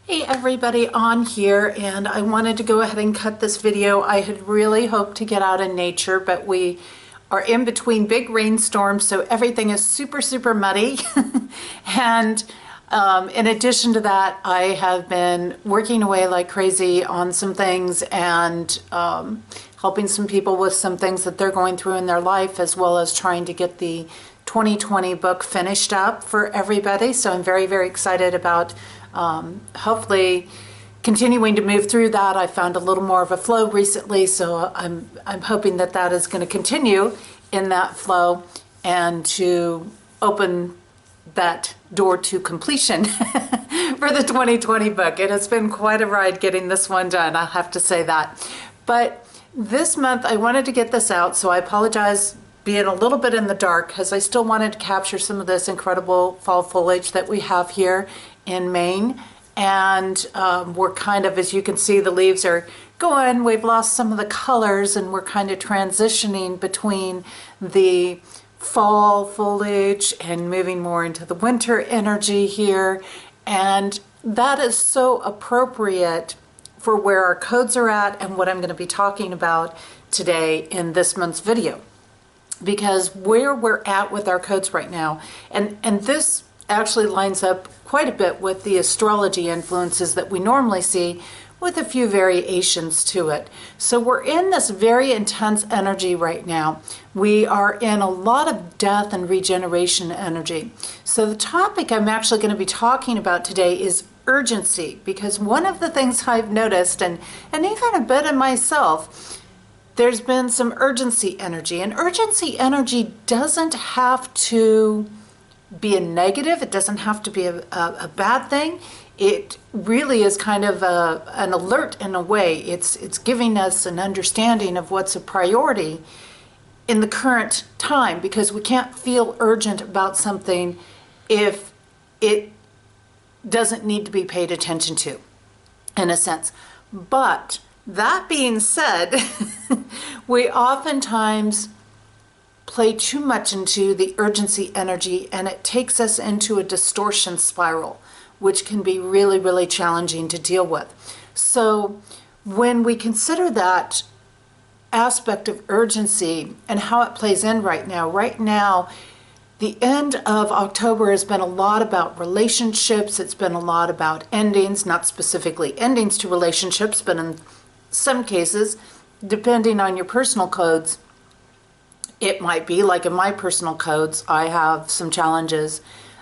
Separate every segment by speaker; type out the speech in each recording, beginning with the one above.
Speaker 1: Hey everybody, on here, and I wanted to go ahead and cut this video. I had really hoped to get out in nature, but we are in between big rainstorms, so everything is super muddy. And in addition to that, I have been working away like crazy on some things and helping some people with some things that they're going through in their life, as well as trying to get the 2020 book finished up for everybody. So I'm very excited about hopefully continuing to move through that. I found a little more of a flow recently, so I'm hoping that that is going to continue in that flow and to open that door to completion for the 2020 book. It has been quite a ride getting this one done, I'll have to say that. But this month I wanted to get this out, so I apologize being a little bit in the dark, because I still wanted to capture some of this incredible fall foliage that we have here in Maine. And we're kind of, as you can see, the leaves are going, we've lost some of the colors, and we're kind of transitioning between the fall foliage and moving more into the winter energy here. And that is so appropriate for where our codes are at and what I'm going to be talking about today in this month's video. Because where we're at with our codes right now, and this actually lines up quite a bit with the astrology influences that we normally see, with a few variations to it. So we're in this very intense energy right now. We are in a lot of death and regeneration energy. So the topic I'm actually going to be talking about today is urgency, because one of the things I've noticed, and even a bit of myself, there's been some urgency energy, and urgency energy doesn't have to be a negative. It doesn't have to be a bad thing. It really is kind of an alert in a way. It's giving us an understanding of what's a priority in the current time, because we can't feel urgent about something if it doesn't need to be paid attention to, in a sense. But that being said, we oftentimes play too much into the urgency energy, and it takes us into a distortion spiral, which can be really challenging to deal with. So when we consider that aspect of urgency and how it plays in right now, the end of October has been a lot about relationships. It's been a lot about endings, not specifically endings to relationships, but in some cases, depending on your personal codes, it might be, like in my personal codes, I have some challenges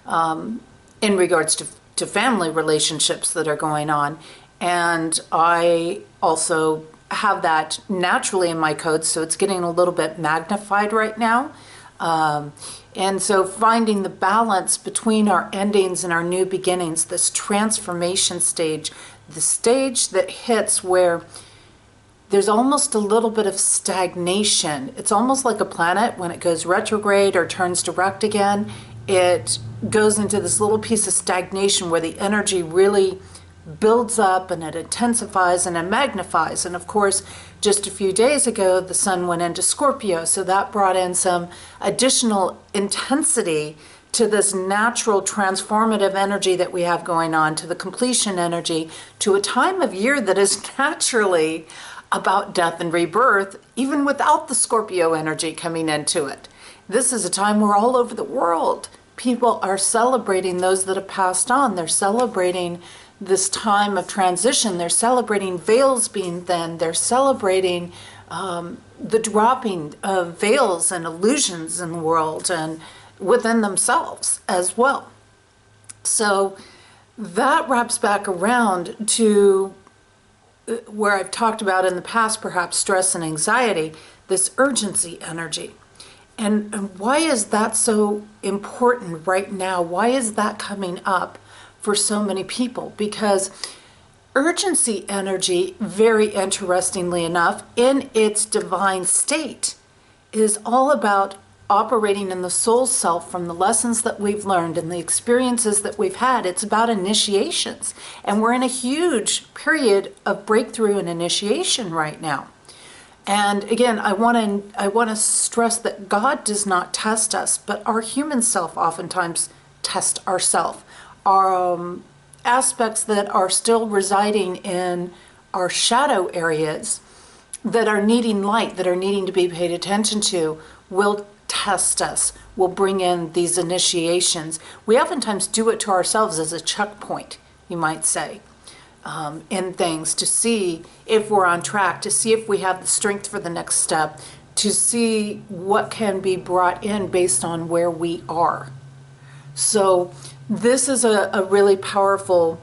Speaker 1: in regards to family relationships that are going on. And I also have that naturally in my codes, so it's getting a little bit magnified right now. And so finding the balance between our endings and our new beginnings, this transformation stage, the stage that hits where there's almost a little bit of stagnation. It's almost like a planet when it goes retrograde or turns direct again. It goes into this little piece of stagnation where the energy really builds up and it intensifies and it magnifies. And of course, just a few days ago, the sun went into Scorpio, so that brought in some additional intensity to this natural transformative energy that we have going on, to the completion energy, to a time of year that is naturally about death and rebirth, even without the Scorpio energy coming into it. This is a time where all over the world, people are celebrating those that have passed on. They're celebrating this time of transition. They're celebrating veils being thin. They're celebrating the dropping of veils and illusions in the world and within themselves as well. So that wraps back around to where I've talked about in the past, perhaps stress and anxiety, this urgency energy. And why is that so important right now? Why is that coming up for so many people? Because urgency energy, very interestingly enough, in its divine state, is all about operating in the soul self from the lessons that we've learned and the experiences that we've had. It's about initiations. And we're in a huge period of breakthrough and initiation right now. And again, I want to stress that God does not test us, but our human self oftentimes test ourselves. aspects that are still residing in our shadow areas that are needing light, that are needing to be paid attention to, will test us, will bring in these initiations. We oftentimes do it to ourselves as a checkpoint, you might say, in things, to see if we're on track, to see if we have the strength for the next step, to see what can be brought in based on where we are. So this is a really powerful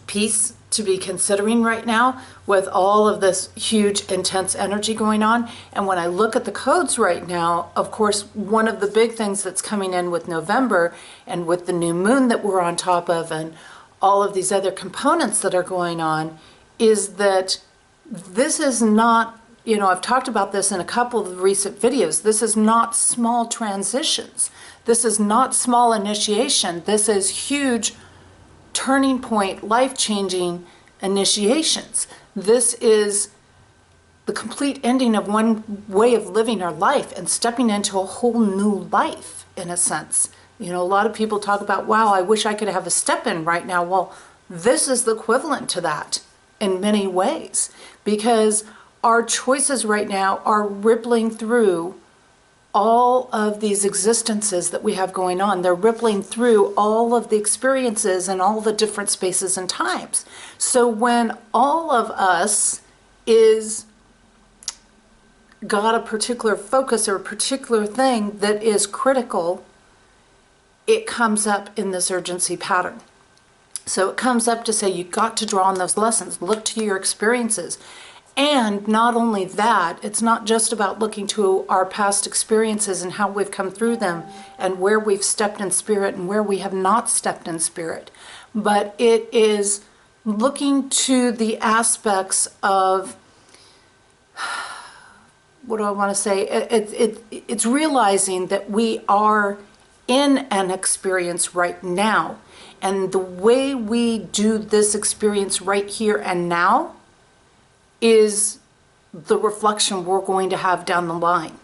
Speaker 1: piece to be considering right now with all of this huge intense energy going on. And when I look at the codes right now, of course, one of the big things that's coming in with November and with the new moon that we're on top of and all of these other components that are going on is that this is not, I've talked about this in a couple of recent videos. This is not small transitions. This is not small initiation. This is huge turning point, life-changing initiations. This is the complete ending of one way of living our life and stepping into a whole new life, in a sense. A lot of people talk about, wow, I wish I could have a step in right now. Well, this is the equivalent to that in many ways, because our choices right now are rippling through all of these existences that we have going on. They're rippling through all of the experiences and all the different spaces and times. So when all of us is got a particular focus or a particular thing that is critical, it comes up in this urgency pattern. So it comes up to say, you've got to draw on those lessons, look to your experiences. And not only that, it's not just about looking to our past experiences and how we've come through them and where we've stepped in spirit and where we have not stepped in spirit, but it is looking to the aspects of, what do I want to say? It's realizing that we are in an experience right now. And the way we do this experience right here and now is the reflection we're going to have down the line.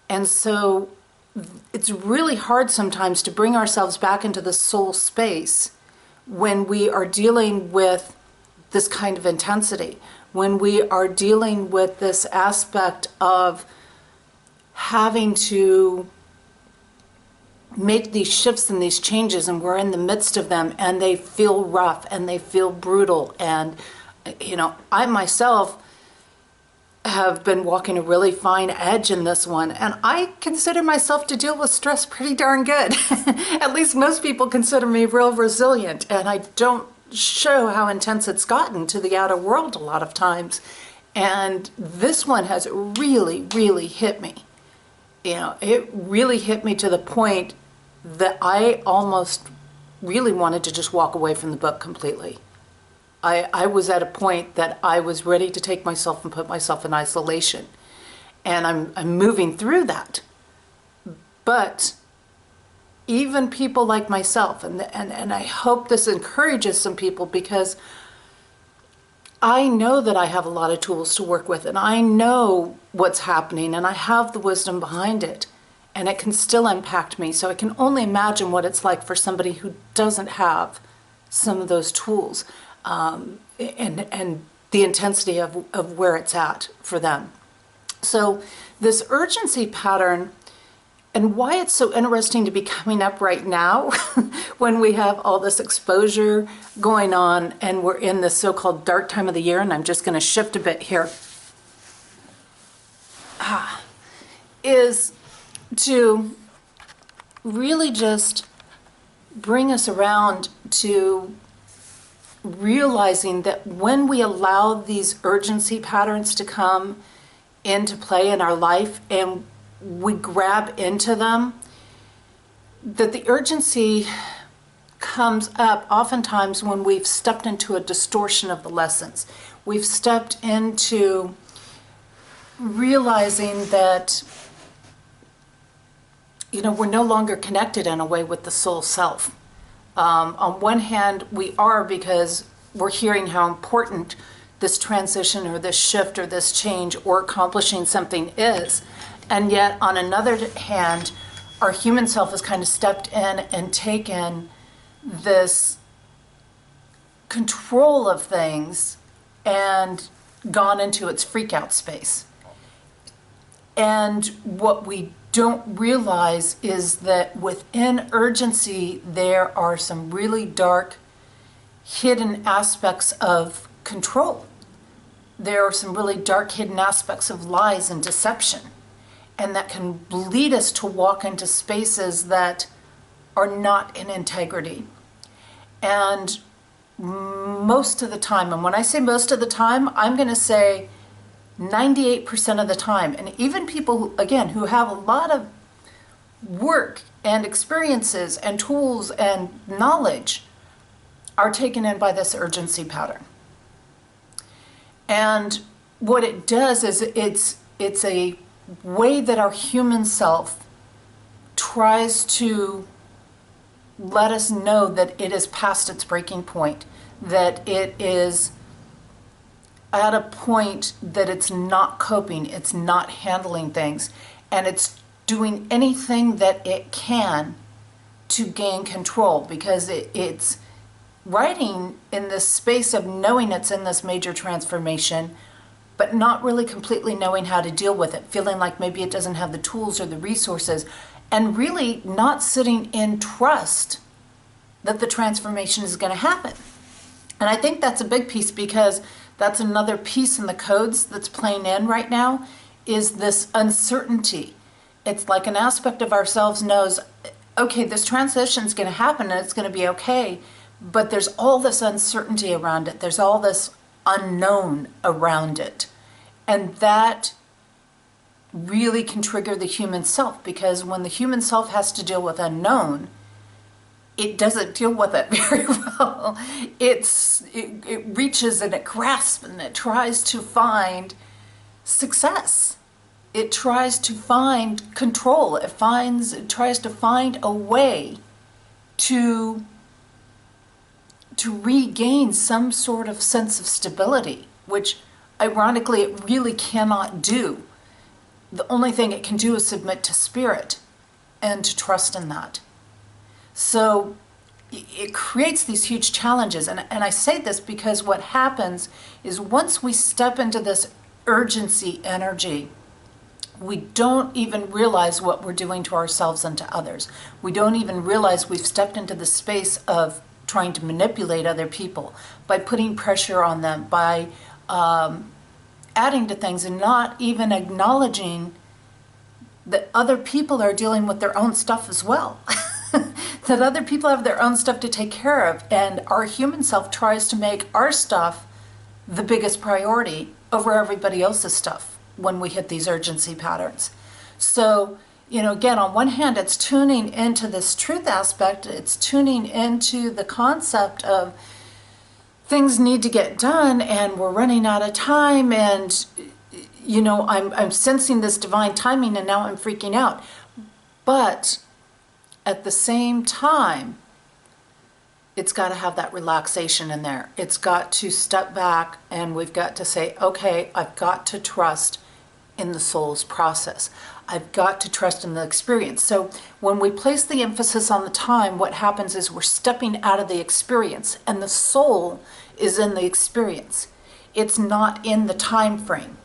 Speaker 1: And so it's really hard sometimes to bring ourselves back into the soul space when we are dealing with this kind of intensity, when we are dealing with this aspect of having to make these shifts and these changes, and we're in the midst of them, and they feel rough and they feel brutal. And I myself have been walking a really fine edge in this one, and I consider myself to deal with stress pretty darn good. At least most people consider me real resilient, and I don't show how intense it's gotten to the outer world a lot of times. And this one has really, really hit me. It really hit me to the point that I almost really wanted to just walk away from the book completely. I was at a point that I was ready to take myself and put myself in isolation. And I'm moving through that. But even people like myself, and I hope this encourages some people, because I know that I have a lot of tools to work with, and I know what's happening, and I have the wisdom behind it, and it can still impact me. So I can only imagine what it's like for somebody who doesn't have some of those tools, and the intensity of where it's at for them. So this urgency pattern, and why it's so interesting to be coming up right now when we have all this exposure going on and we're in this so-called dark time of the year, and I'm just going to shift a bit here, is to really just bring us around to realizing that when we allow these urgency patterns to come into play in our life and we grab into them, that the urgency comes up oftentimes when we've stepped into a distortion of the lessons. We've stepped into realizing that, we're no longer connected in a way with the soul self. On one hand, we are, because we're hearing how important this transition or this shift or this change or accomplishing something is. And yet, on another hand, our human self has kind of stepped in and taken this control of things and gone into its freak out space. And what we don't realize is that within urgency, there are some really dark, hidden aspects of control. There are some really dark, hidden aspects of lies and deception. And that can lead us to walk into spaces that are not in integrity. And most of the time, and when I say most of the time, I'm going to say 98% of the time, and even people who, again, who have a lot of work and experiences and tools and knowledge are taken in by this urgency pattern. And what it does is it's a way that our human self tries to let us know that it is past its breaking point, that it is at a point that it's not coping, it's not handling things, and it's doing anything that it can to gain control, because it's writing in this space of knowing it's in this major transformation, but not really completely knowing how to deal with it, feeling like maybe it doesn't have the tools or the resources, and really not sitting in trust that the transformation is going to happen. And I think that's a big piece, because that's another piece in the codes that's playing in right now, is this uncertainty. It's like an aspect of ourselves knows, okay, this transition is going to happen and it's going to be okay, but there's all this uncertainty around it. There's all this unknown around it. And that really can trigger the human self, because when the human self has to deal with unknown, it doesn't deal with it very well. It reaches and it grasps and it tries to find success. It tries to find control. It tries to find a way to regain some sort of sense of stability, which ironically it really cannot do. The only thing it can do is submit to spirit and to trust in that. So it creates these huge challenges. And I say this because what happens is once we step into this urgency energy, we don't even realize what we're doing to ourselves and to others. We don't even realize we've stepped into the space of trying to manipulate other people by putting pressure on them, by adding to things and not even acknowledging that other people are dealing with their own stuff as well. That other people have their own stuff to take care of, and our human self tries to make our stuff the biggest priority over everybody else's stuff when we hit these urgency patterns. So, again, on one hand, it's tuning into this truth aspect, it's tuning into the concept of things need to get done and we're running out of time, and I'm sensing this divine timing and now I'm freaking out. But at the same time, it's got to have that relaxation in there. It's got to step back, and we've got to say, okay, I've got to trust in the soul's process. I've got to trust in the experience. So when we place the emphasis on the time, what happens is we're stepping out of the experience, and the soul is in the experience. It's not in the time frame.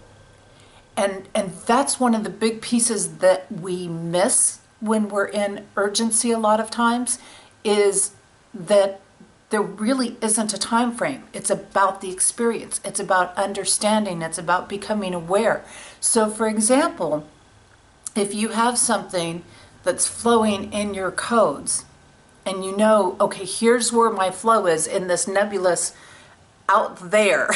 Speaker 1: And that's one of the big pieces that we miss when we're in urgency a lot of times, is that there really isn't a time frame. It's about the experience. It's about understanding. It's about becoming aware. So for example, if you have something that's flowing in your codes and okay, here's where my flow is in this nebulous out there,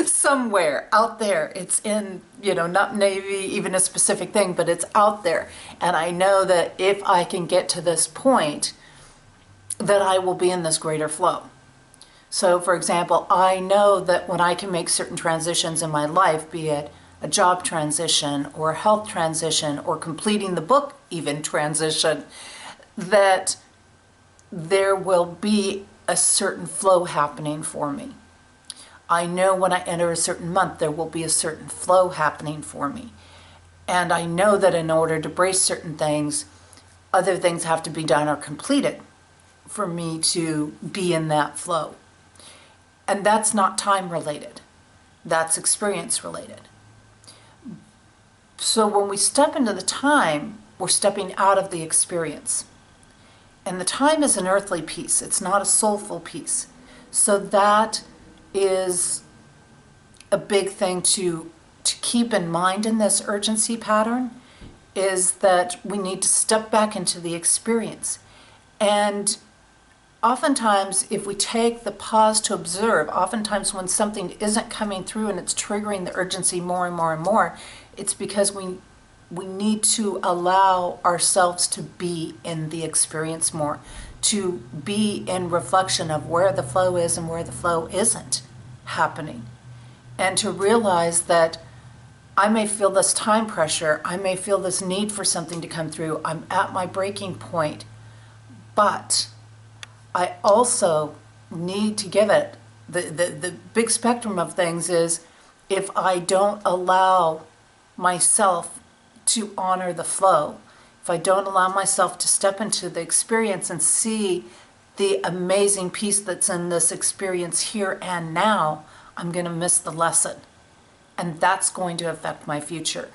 Speaker 1: somewhere out there. It's in, not maybe even a specific thing, but it's out there. And I know that if I can get to this point, that I will be in this greater flow. So for example, I know that when I can make certain transitions in my life, be it a job transition or a health transition or completing the book even transition, that there will be a certain flow happening for me. I know when I enter a certain month, there will be a certain flow happening for me. And I know that in order to brace certain things, other things have to be done or completed for me to be in that flow. And that's not time related. That's experience related. So when we step into the time, we're stepping out of the experience. And the time is an earthly piece. It's not a soulful piece. So that is a big thing to keep in mind in this urgency pattern, is that we need to step back into the experience. And oftentimes, if we take the pause to observe, oftentimes when something isn't coming through and it's triggering the urgency more and more and more, it's because we need to allow ourselves to be in the experience more, to be in reflection of where the flow is and where the flow isn't happening. And to realize that I may feel this time pressure, I may feel this need for something to come through, I'm at my breaking point, but I also need to give it, the big spectrum of things is, if I don't allow myself to honor the flow, if I don't allow myself to step into the experience and see the amazing piece that's in this experience here and now, I'm going to miss the lesson. And that's going to affect my future.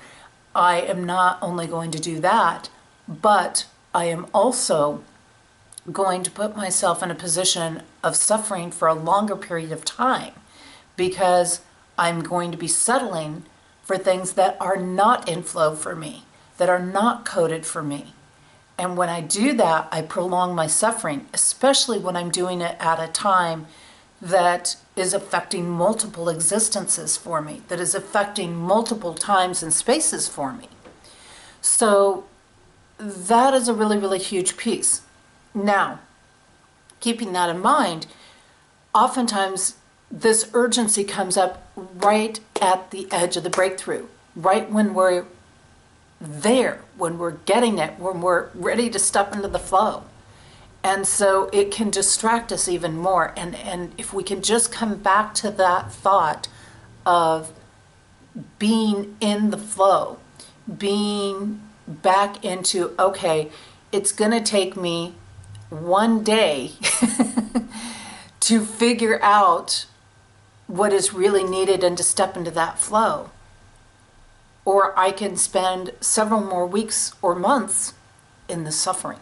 Speaker 1: I am not only going to do that, but I am also going to put myself in a position of suffering for a longer period of time, because I'm going to be settling for things that are not in flow for me, that are not coded for me. And when I do that, I prolong my suffering, especially when I'm doing it at a time that is affecting multiple existences for me, that is affecting multiple times and spaces for me. So that is a really, really huge piece. Now, keeping that in mind, oftentimes this urgency comes up right at the edge of the breakthrough, right when we're there, when we're getting it, when we're ready to step into the flow. And so it can distract us even more. And if we can just come back to that thought of being in the flow, being back into, okay, it's going to take me one day to figure out what is really needed and to step into that flow. Or I can spend several more weeks or months in the suffering.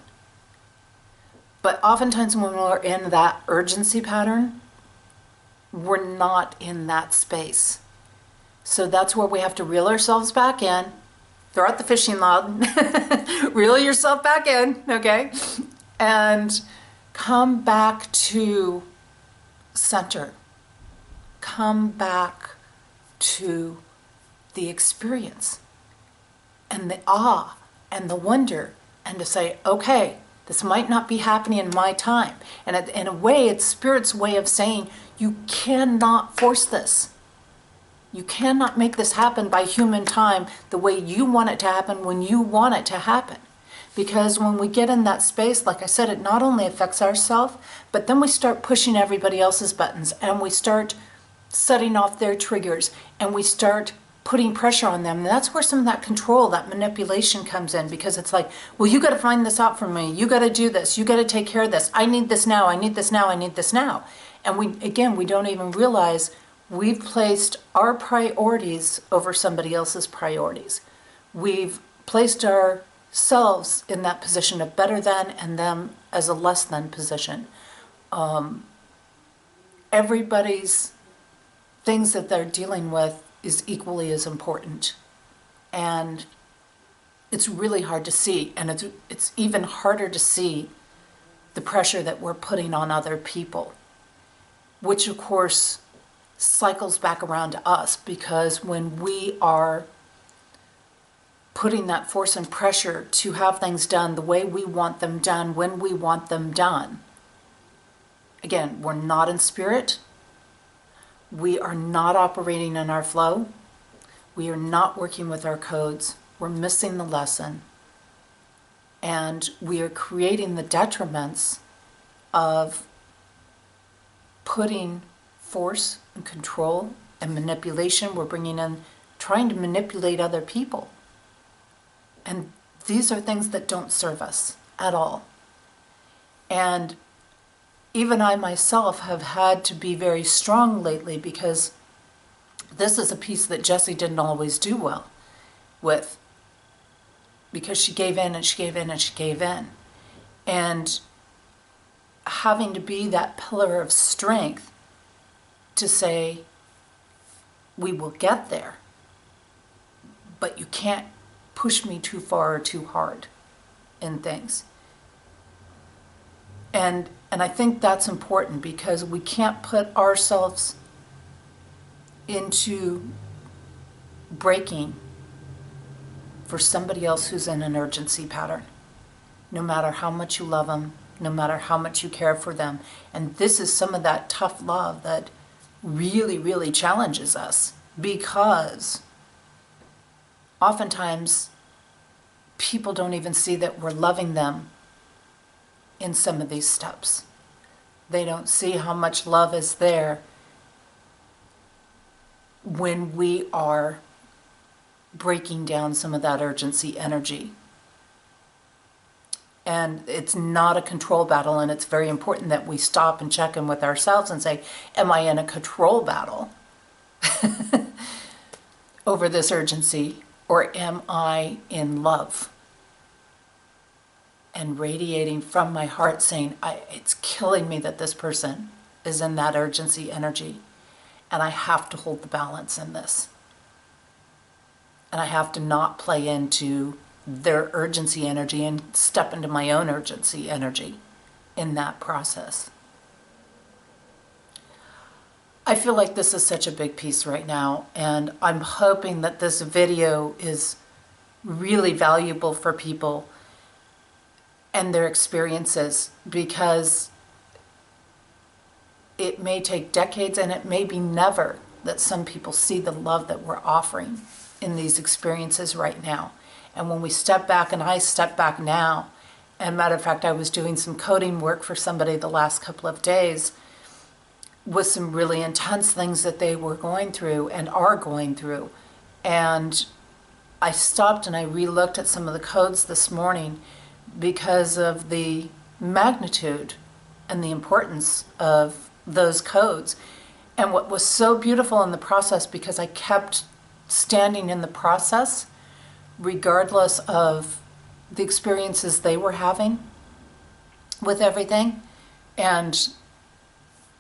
Speaker 1: But oftentimes when we're in that urgency pattern, we're not in that space. So that's where we have to reel ourselves back in, throw out the fishing rod, reel yourself back in, okay? And come back to center. Come back to the experience and the awe and the wonder, and to say, okay, this might not be happening in my time. And in a way, it's Spirit's way of saying, you cannot force this. You cannot make this happen by human time the way you want it to happen when you want it to happen. Because when we get in that space, like I said, it not only affects ourselves, but then we start pushing everybody else's buttons, and we start setting off their triggers, and we start putting pressure on them. And that's where some of that control, that manipulation comes in, because it's like, well, you got to find this out for me. You got to do this. You got to take care of this. I need this now. I need this now. I need this now. And we don't even realize we've placed our priorities over somebody else's priorities. We've placed ourselves in that position of better than, and them as a less than position. Everybody's things that they're dealing with is equally as important. And it's really hard to see. And it's even harder to see the pressure that we're putting on other people, which of course cycles back around to us, because when we are putting that force and pressure to have things done the way we want them done, when we want them done, again, we're not in spirit. We are not operating in our flow. We are not working with our codes. We're missing the lesson. And we are creating the detriments of putting force and control and manipulation. We're bringing in, trying to manipulate other people. And these are things that don't serve us at all. And even I myself have had to be very strong lately, because this is a piece that Jessie didn't always do well with, because she gave in and she gave in and she gave in. And having to be that pillar of strength to say, we will get there, but you can't push me too far or too hard in things. And I think that's important, because we can't put ourselves into breaking for somebody else who's in an urgency pattern, no matter how much you love them, no matter how much you care for them. And this is some of that tough love that really, really challenges us, because oftentimes people don't even see that we're loving them in some of these steps. They don't see how much love is there when we are breaking down some of that urgency energy. And it's not a control battle, and it's very important that we stop and check in with ourselves and say, am I in a control battle over this urgency, or am I in love? And radiating from my heart saying, it's killing me that this person is in that urgency energy, and I have to hold the balance in this. And I have to not play into their urgency energy and step into my own urgency energy in that process. I feel like this is such a big piece right now, and I'm hoping that this video is really valuable for people and their experiences, because it may take decades, and it may be never, that some people see the love that we're offering in these experiences right now. And when we step back, and I step back now, and matter of fact, I was doing some coding work for somebody the last couple of days with some really intense things that they were going through and are going through. And I stopped and I re-looked at some of the codes this morning, because of the magnitude and the importance of those codes. And what was so beautiful in the process, because I kept standing in the process, regardless of the experiences they were having with everything, and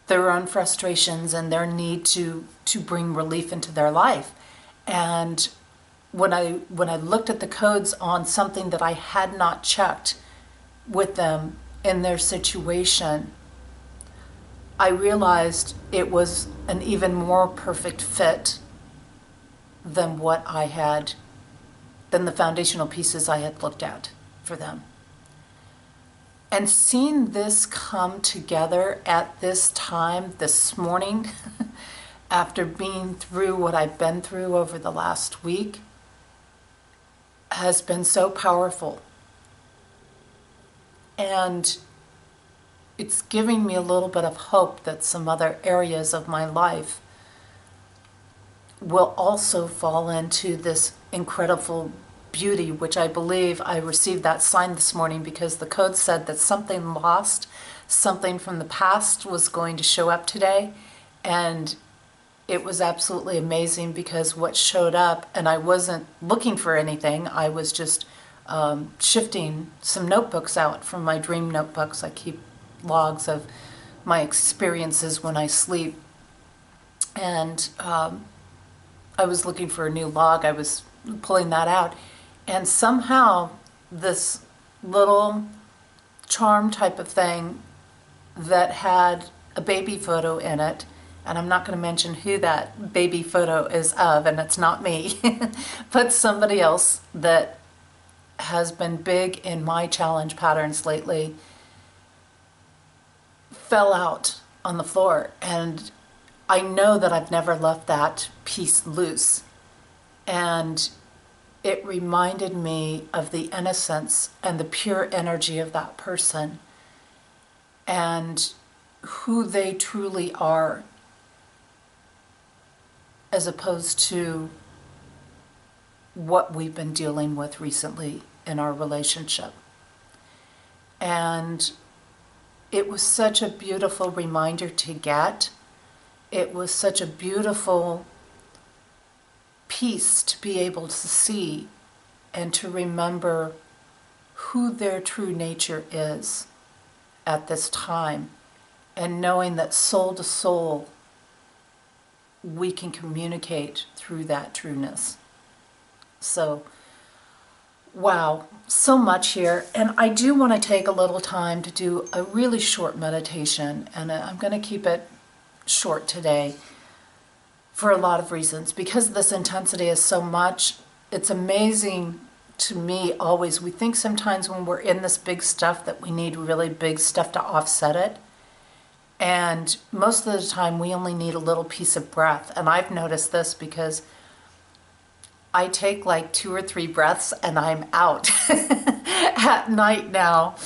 Speaker 1: their own frustrations and their need to bring relief into their life. And when I looked at the codes on something that I had not checked with them in their situation, I realized it was an even more perfect fit than what I had, than the foundational pieces I had looked at for them. And seeing this come together at this time, this morning, after being through what I've been through over the last week, has been so powerful. And it's giving me a little bit of hope that some other areas of my life will also fall into this incredible beauty, which I believe I received that sign this morning, because the code said that something lost, something from the past was going to show up today. And it was absolutely amazing, because what showed up, and I wasn't looking for anything, I was just shifting some notebooks out from my dream notebooks. I keep logs of my experiences when I sleep. And I was looking for a new log. I was pulling that out. And somehow this little charm type of thing that had a baby photo in it, and I'm not going to mention who that baby photo is of, and it's not me, but somebody else that has been big in my challenge patterns lately, fell out on the floor. And I know that I've never left that piece loose. And it reminded me of the innocence and the pure energy of that person, and who they truly are, as opposed to what we've been dealing with recently in our relationship. And it was such a beautiful reminder to get. It was such a beautiful piece to be able to see and to remember who their true nature is at this time, and knowing that soul to soul we can communicate through that trueness. So, wow, so much here. And I do want to take a little time to do a really short meditation, and I'm going to keep it short today for a lot of reasons. Because this intensity is so much, it's amazing to me always. We think sometimes when we're in this big stuff that we need really big stuff to offset it. And most of the time we only need a little piece of breath. And I've noticed this because I take like 2 or 3 breaths and I'm out. At night now,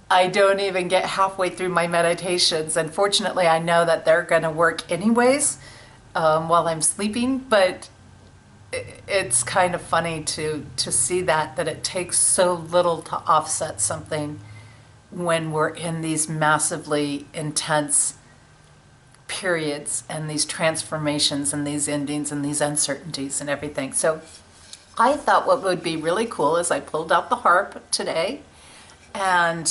Speaker 1: I don't even get halfway through my meditations. And fortunately, I know that they're going to work anyways while I'm sleeping. But it's kind of funny to see that it takes so little to offset something when we're in these massively intense periods and these transformations and these endings and these uncertainties and everything. So I thought what would be really cool is I pulled out the harp today, and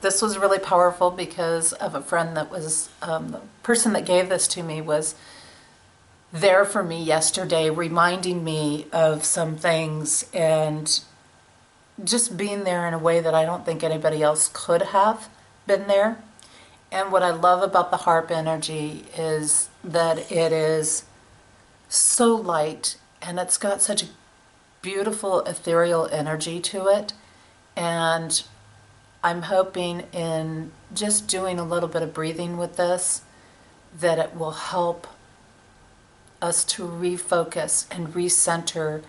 Speaker 1: this was really powerful because of a friend that was, the person that gave this to me was there for me yesterday, reminding me of some things and just being there in a way that I don't think anybody else could have been there. And what I love about the harp energy is that it is so light, and it's got such a beautiful ethereal energy to it. And I'm hoping in just doing a little bit of breathing with this that it will help us to refocus and recenter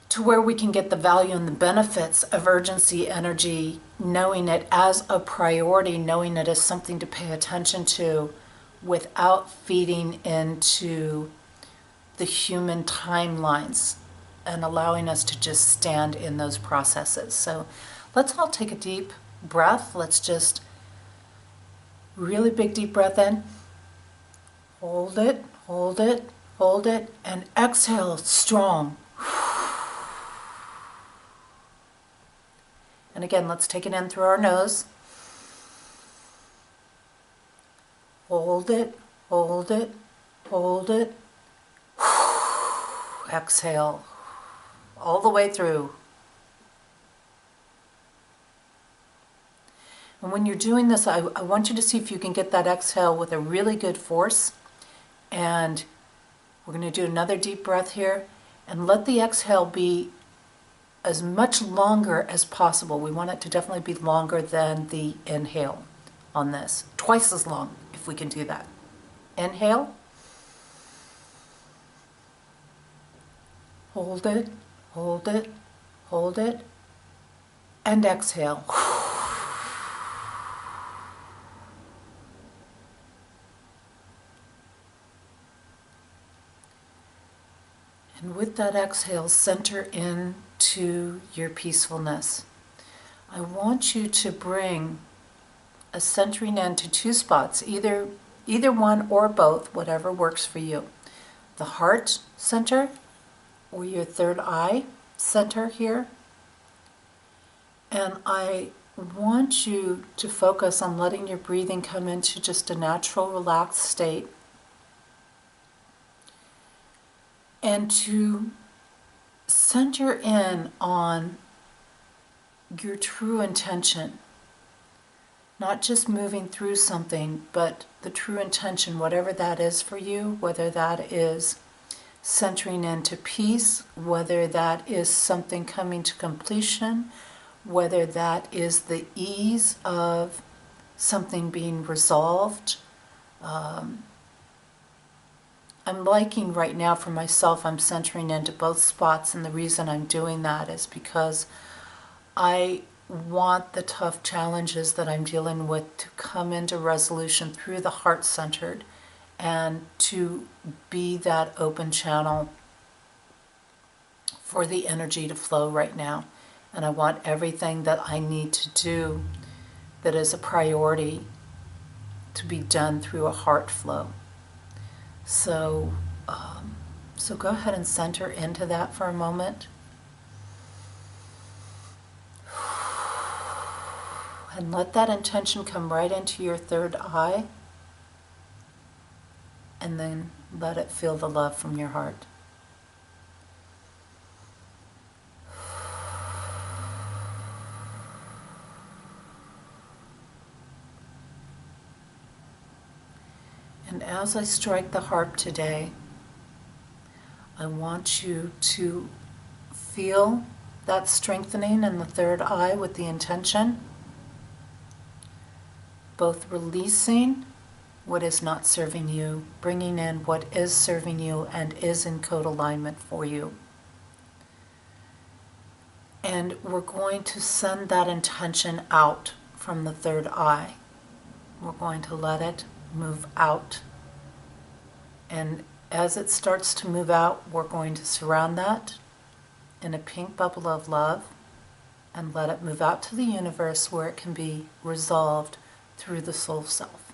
Speaker 1: to where we can get the value and the benefits of urgency energy, knowing it as a priority, knowing it as something to pay attention to without feeding into the human timelines and allowing us to just stand in those processes. So let's all take a deep breath. Let's just really big deep breath in. Hold it, hold it, hold it, and exhale strong. And again, let's take it in through our nose. Hold it, hold it, hold it. Exhale all the way through. And when you're doing this, I want you to see if you can get that exhale with a really good force. And we're going to do another deep breath here, and let the exhale be as much longer as possible. We want it to definitely be longer than the inhale on this. Twice as long, if we can do that. Inhale. Hold it, hold it, hold it, and exhale. And with that exhale, center into your peacefulness. I want you to bring a centering into 2 spots, either one or both, whatever works for you. The heart center or your third eye center here. And I want you to focus on letting your breathing come into just a natural, relaxed state. And to center in on your true intention, not just moving through something, but the true intention, whatever that is for you, whether that is centering into peace, whether that is something coming to completion, whether that is the ease of something being resolved. I'm liking right now for myself, I'm centering into both spots, and the reason I'm doing that is because I want the tough challenges that I'm dealing with to come into resolution through the heart-centered and to be that open channel for the energy to flow right now. And I want everything that I need to do that is a priority to be done through a heart flow. So, so go ahead and center into that for a moment. And let that intention come right into your third eye. And then let it feel the love from your heart. And as I strike the harp today, I want you to feel that strengthening in the third eye with the intention, both releasing what is not serving you, bringing in what is serving you and is in code alignment for you. And we're going to send that intention out from the third eye. We're going to let it move out. And as it starts to move out, we're going to surround that in a pink bubble of love and let it move out to the universe where it can be resolved through the soul self.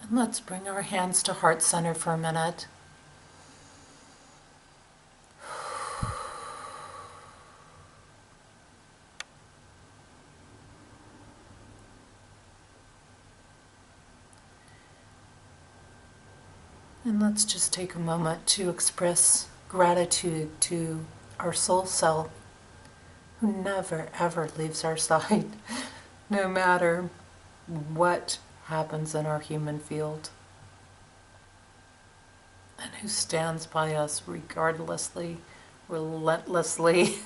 Speaker 1: And let's bring our hands to heart center for a minute. And let's just take a moment to express gratitude to our soul self, who never ever leaves our side, no matter what happens in our human field, and who stands by us regardlessly, relentlessly,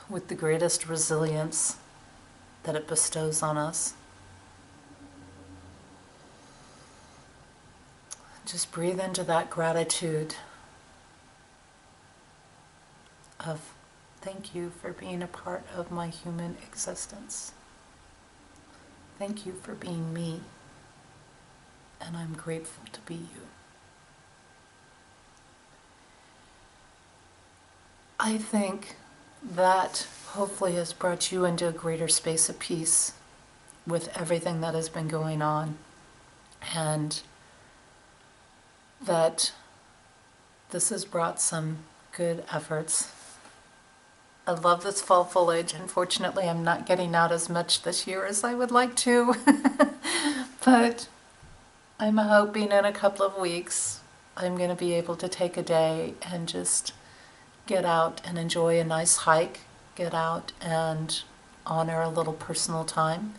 Speaker 1: with the greatest resilience that it bestows on us. Just breathe into that gratitude of thank you for being a part of my human existence. Thank you for being me, and I'm grateful to be you. I think that hopefully has brought you into a greater space of peace with everything that has been going on, and that this has brought some good efforts I love this fall foliage. Unfortunately, I'm not getting out as much this year as I would like to. But I'm hoping in a couple of weeks I'm going to be able to take a day and just get out and enjoy a nice hike, get out and honor a little personal time.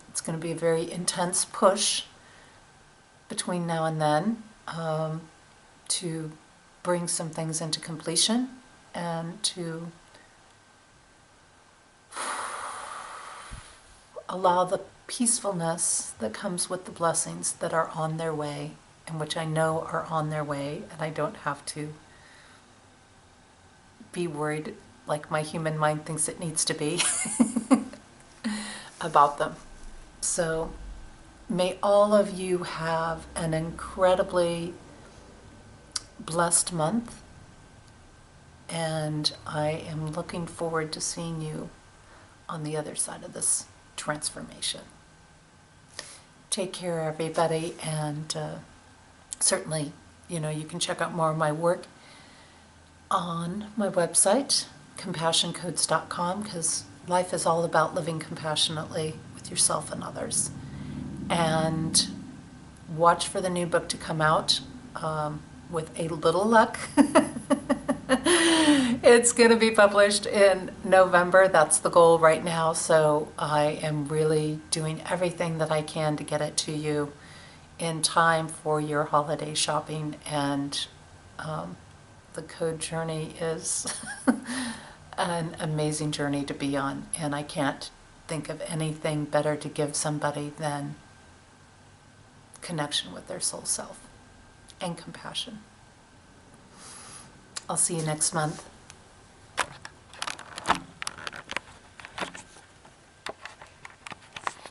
Speaker 1: It's going to be a very intense push between now and then to bring some things into completion and to allow the peacefulness that comes with the blessings that are on their way, and which I know are on their way, and I don't have to be worried like my human mind thinks it needs to be about them. So may all of you have an incredibly blessed month, and I am looking forward to seeing you on the other side of this transformation. Take care, everybody, and certainly, you can check out more of my work on my website, compassioncodes.com, because life is all about living compassionately with yourself and others. And watch for the new book to come out. With a little luck, it's going to be published in November. That's the goal right now. So I am really doing everything that I can to get it to you in time for your holiday shopping. And the code journey is an amazing journey to be on. And I can't think of anything better to give somebody than connection with their soul self and compassion. I'll see you next month.